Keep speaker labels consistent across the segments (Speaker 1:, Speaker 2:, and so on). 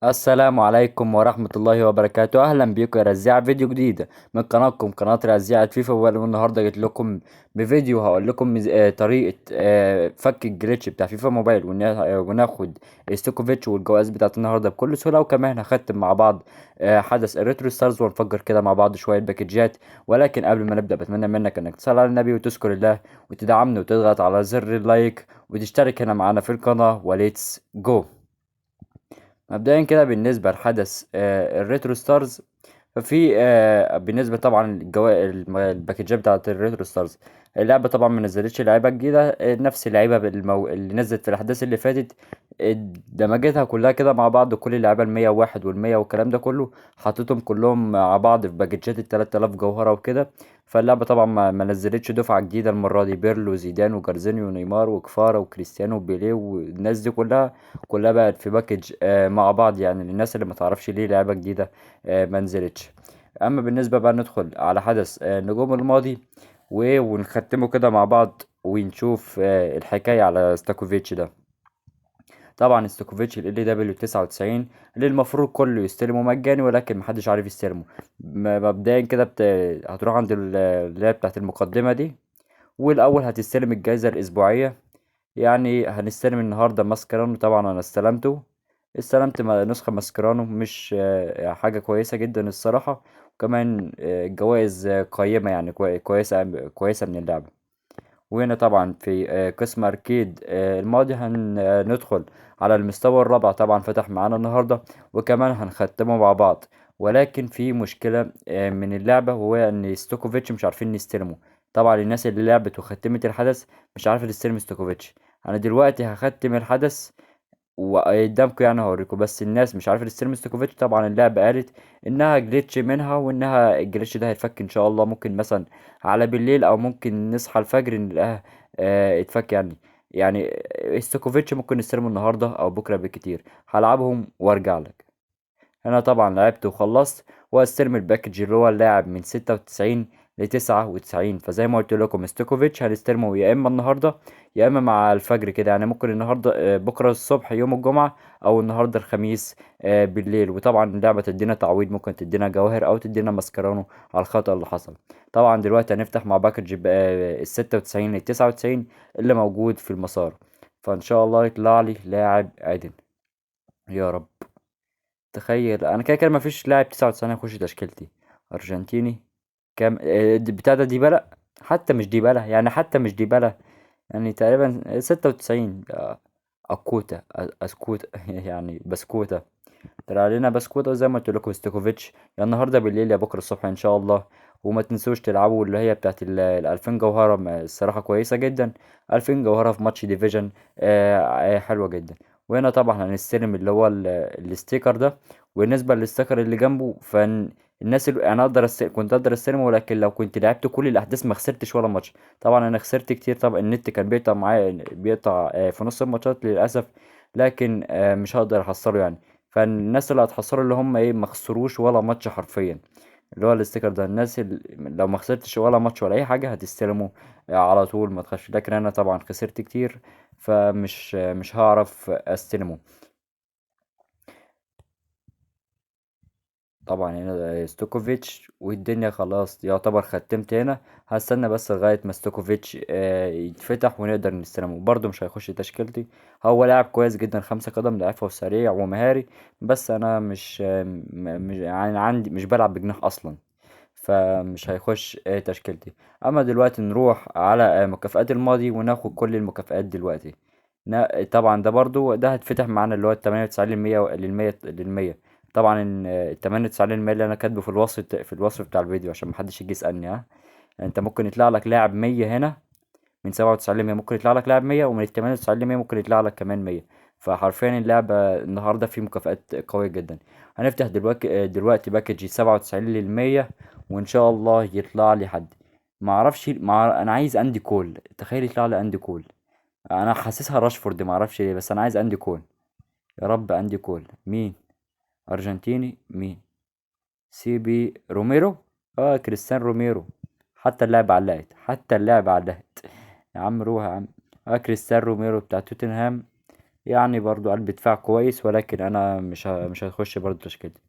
Speaker 1: السلام عليكم ورحمة الله وبركاته. أهلا بيكم يا رزاع فيديو جديد من قناتكم قناة رزاعة فيفا. والنهاردة جيت لكم بفيديو هقول لكم طريقة فك الجليتش بتاع فيفا موبايل، وناخد ستوكوفيتش والجوائز بتاعت النهاردة بكل سهولة. وكمان هختم مع بعض حدث الريترو ستارز، ونفجر كده مع بعض شوية باكجات. ولكن قبل ما نبدأ بتمنى منك انك تصلي على النبي وتذكر الله وتدعمني وتضغط على زر اللايك وتشترك هنا معانا في القناة، وليتس جو. مبدئيا كده بالنسبة لحدث الريترو ستارز، ففي بالنسبة طبعا الباكجات بتاعة الريترو ستارز، اللعبة طبعا ما نزلتش لعيبة جديدة. نفس اللعيبة اللي نزلت في الأحداث اللي فاتت. دمجتها كلها كده مع بعض، كل اللعيبة المية واحد والمية والكلام ده كله حطيتهم كلهم مع بعض في باكجات التلات آلاف جوهرة وكده. فاللعبة طبعا ما نزلتش دفعة جديدة المرة دي. بيرلو وزيدان وجارزينيو ونيمار وكفارا وكريستيانو وبيليه والناس دي كلها بقت في باكج مع بعض، يعني للناس اللي ما تعرفش ليه لعبة جديدة ما نزلتش. اما بالنسبة بقى ندخل على حدث نجوم الماضي ونختمه كده مع بعض ونشوف الحكاية على ستاكوفيتش ده. طبعا ستوكوفيتش ال دبليو 99 اللي المفروض كله يستلمه مجاني، ولكن محدش عارف يستلمه. مبدئيا كده هتروح عند اللي هي بتاعت المقدمة دي، والأول هتستلم الجائزة الأسبوعية. يعني هنستلم النهاردة ماسكرانو، طبعا أنا استلمت نسخة ماسكرانو، مش حاجة كويسة جدا الصراحة. وكمان جوائز قيمة، يعني كويسة من اللعبة. وهنا طبعا في قسم أركيد الماضي هندخل على المستوى الرابع، طبعا فتح معانا النهاردة وكمان هنختمه مع بعض. ولكن في مشكلة من اللعبة، وهو إن ستوكوفيتش مش عارفين نستلمه. طبعا الناس اللي لعبت وختمت الحدث مش عارفة تستلم ستوكوفيتش. أنا دلوقتي هختم الحدث وقدامكم، يعني هوريكم، بس الناس مش عارفه تستلم ستوكوفيتش. طبعا اللعبه قالت انها جليتش منها، وانها الجليتش ده هيتفك ان شاء الله، ممكن مثلا على بالليل او ممكن نصحى الفجر نلاقيها اتفك يعني ستوكوفيتش ممكن نستلمه النهارده او بكره بالكتير. هلعبهم وارجع لك. انا طبعا لعبت وخلصت، واستلم الباكج اللي هو اللاعب من 96 ل99. فزي ما قلت لكم ستوكوفيتش هنستلمه يا اما النهارده يا اما مع الفجر كده، يعني ممكن النهارده بكره الصبح يوم الجمعه، او النهارده الخميس بالليل. وطبعا اللعبه تدينا تعويض، ممكن تدينا جواهر او تدينا ماسكرانو على الخطأ اللي حصل. طبعا دلوقتي هنفتح مع باكج ال 96 ل 99 اللي موجود في المسار. فان شاء الله يطلع لي لاعب عدل يا رب. تخيل انا كده كده مفيش لاعب 99 هيخش تشكيلتي. ارجنتيني كام بتاع ده ديبالا. حتى مش ديبالا، يعني حتى مش ديبالا، يعني تقريبا 96. اكوتا اسكوتا يعني بسكوتا. طلع علينا بسكوتا. وزي ما قلت لكم ستوكوفيتش يا النهارده بالليل يا بكره الصبح ان شاء الله. وما تنسوش تلعبوا اللي هي بتاعت ال 2000 جوهرة، الصراحة كويسة جدا. 2000 جوهرة في ماتش ديفيجن حلوة جدا. وهنا طبعا هنستلم اللي هو الستيكر ده. وبالنسبة للستيكر اللي جنبه، الناس اللي انا كنت اقدر استلمه، ولكن لو كنت لعبت كل الاحداث ما خسرتش ولا ماتش. طبعا انا خسرت كتير، طبعا النت كان بيقطع معايا، بيقطع في نص الماتشات للاسف. لكن مش هقدر احصله يعني. فالناس اللي هتحصلوا اللي هم ايه ما خسروش ولا ماتش حرفيا، اللي هو الاستيكر ده. الناس اللي لو ما خسرتش ولا ماتش ولا اي حاجه هتستلموا على طول ما تخافش. لكن انا طبعا خسرت كتير، فمش هعرف استلمه. طبعا هنا ستوكوفيتش، والدنيا خلاص يعتبر ختمت هنا. هستنى بس لغاية ما ستوكوفيتش يتفتح ونقدر نستلمه. برضه مش هيخش تشكيلتي. هو لاعب كويس جدا، خمسة قدم، ضعيف وسريع ومهاري. بس انا مش يعني عندي مش بلعب بجناح اصلا، فمش هيخش تشكيلتي. اما دلوقتي نروح على مكافآت الماضي وناخد كل المكافآت دلوقتي. طبعا ده برضو ده هتفتح معانا اللي هو التمانية وتسعين للمية. طبعا التمانية وتسعين للمية اللي انا كاتبه في الوصف بتاع الفيديو، عشان محدش يجي يسألني. ها، انت ممكن يطلع لك لاعب مية هنا. من 97 ل100 ممكن يطلع لك لاعب 100، ومن 98 ل100 ممكن يطلع لك كمان 100. فحرفيا اللعبة النهاردة فيه مكافآت قوية جدا. هنفتح دلوقتي باكج 97 لل100، وإن شاء الله يطلع لي حد. معرفش أنا عايز أندي كول. تخيل يطلع لي أندي كول. أنا حاسسها راشفورد، معرفش ليه، بس أنا عايز أندي كول. يا رب أندي كول. مين؟ أرجنتيني مين؟ سي بي روميرو. كريستيان روميرو. حتى اللعبة علقت. يا عم روح يا عم. كريستيان روميرو بتاع توتنهام. يعني برضو قلب دفاع كويس، ولكن انا مش هتخش برضو تشكيلتي.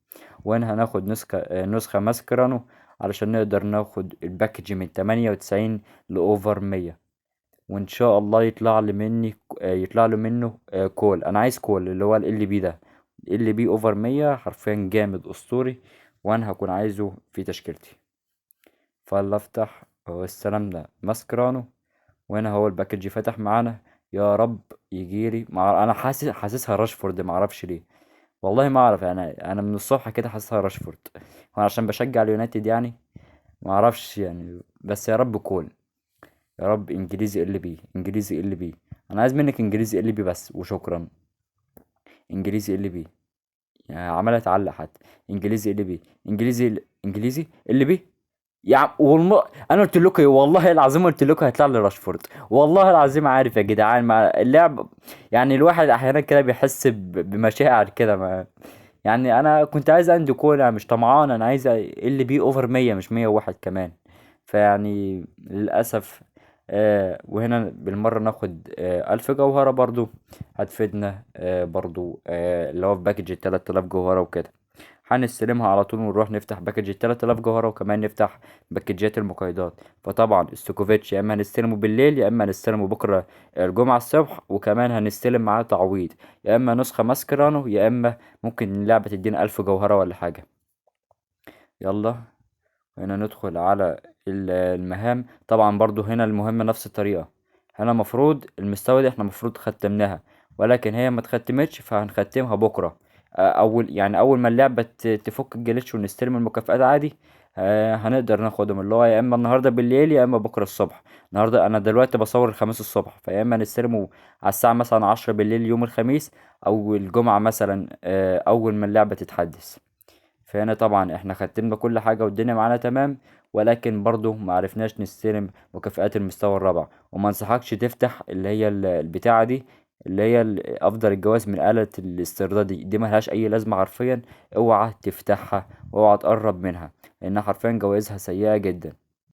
Speaker 1: وهنا هناخد نسخة ماسكرانو علشان نقدر ناخد الباكج من 98 لأوفر 100. وان شاء الله يطلع له منه كول. انا عايز كول اللي هو ال بي ده، ال بي اوفر 100 حرفيا جامد اسطوري، وانا هكون عايزه في تشكيلتي. فالله افتح، هو السلام ده ماسكرانو، وهنا هو الباكج فتح معانا. يا رب يجيلي انا حاسسها راشفورد، معرفش ليه. والله ما اعرف، انا من الصبح كده حاسسها راشفورد، وانا عشان بشجع اليونايتد يعني، معرفش يعني، بس يا رب كول. يا رب انجليزي ال بي، انجليزي ال بي. انا عايز منك انجليزي ال بي بس وشكرا. انجليزي ال بي، يعني عمالة تعلق حتى. انجليزي ال بي، انجليزي ال بي. يا عم والله انا قلت لكم، والله العظيم قلت لكم هيطلع لي راشفورد. والله العظيم عارف يا جدعان مع اللعب. يعني الواحد احيانا كده بيحس بمشاعر كده ما. يعني انا كنت عايز اندي كولا، مش طمعان، انا عايز ال بي اوفر 100 مش 101 كمان. فيعني للاسف. وهنا بالمرة ناخد 1000 جوهرة برضو، هتفيدنا برضو اللي هو في باكج 3000 جوهرة وكده. هنستلمها على طول ونروح نفتح باكج 3000 جوهرة، وكمان نفتح باكجات المقايضات. فطبعا السوكوفيتش يا اما هنستلمه بالليل يا اما هنستلمه بكرة الجمعة الصبح، وكمان هنستلم معاه تعويض، يا اما نسخة ماسكرانو يا اما ممكن اللعبة تدينا 1000 جوهرة ولا حاجة. يلا. هنا ندخل على المهام. طبعا برضو هنا المهمة نفس الطريقة. هنا مفروض المستوى دي احنا مفروض ختمناها، ولكن هي ما اتختمتش فهنختمها بكرة. اول ما اللعبة تفك الجليتش ونستلم المكافآت عادي. هنقدر ناخدهم اللي هو يا اما النهاردة بالليل يا اما بكرة الصبح. النهاردة انا دلوقتي بصور الخميس الصبح، فيا اما نستلمه على الساعة مثلا 10 بالليل يوم الخميس، او الجمعة مثلا اول ما اللعبة تتحدث. فهنا طبعا احنا ختمنا كل حاجة والدنيا معانا تمام، ولكن برضو معرفناش نستلم مكافآت المستوى الرابع. وما انصحكش تفتح اللي هي البتاعة دي، اللي هي افضل الجواز من آلة الاسترداد دي ملهاش اي لازمة حرفيا. اوعى تفتحها واوعى تقرب منها، لانها حرفيا جوائزها سيئة جدا.